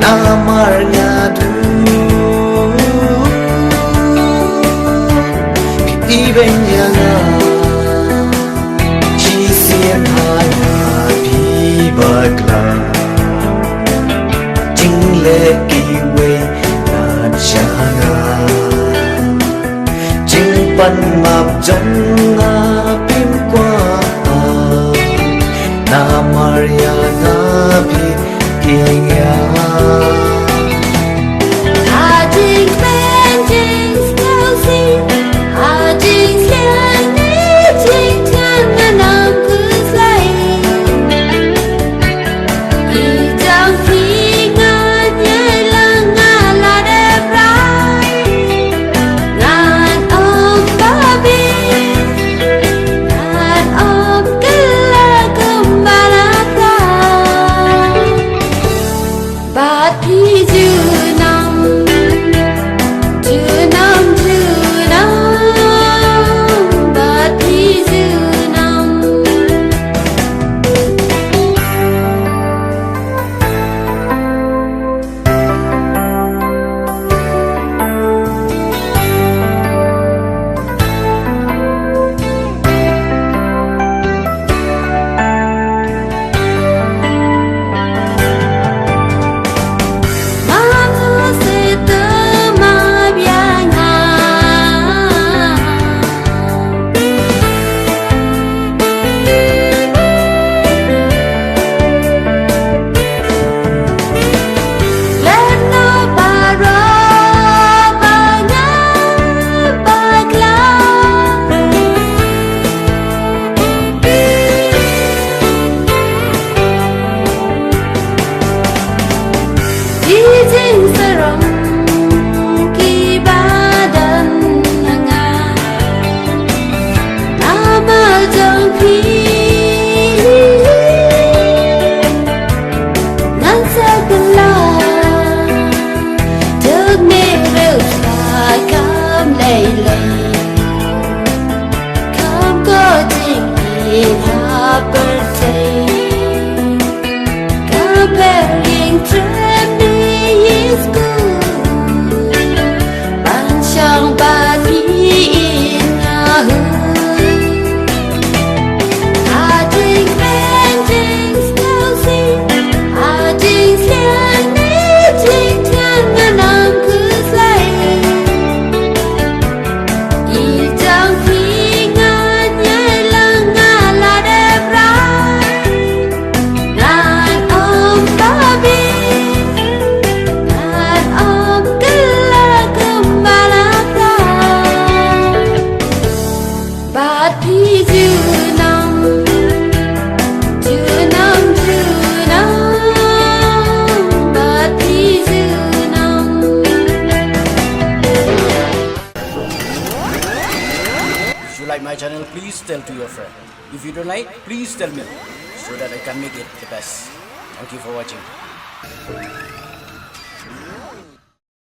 Namar ngadu Even yana Chisien haya Pi bagla Jingle iwe Na changa Jing pan map jong na pim kwa Namar yana Pi Kingya If you like my channel, please tell to your friend. If you don't like, please tell me so that I can make it the best. Thank you for watching.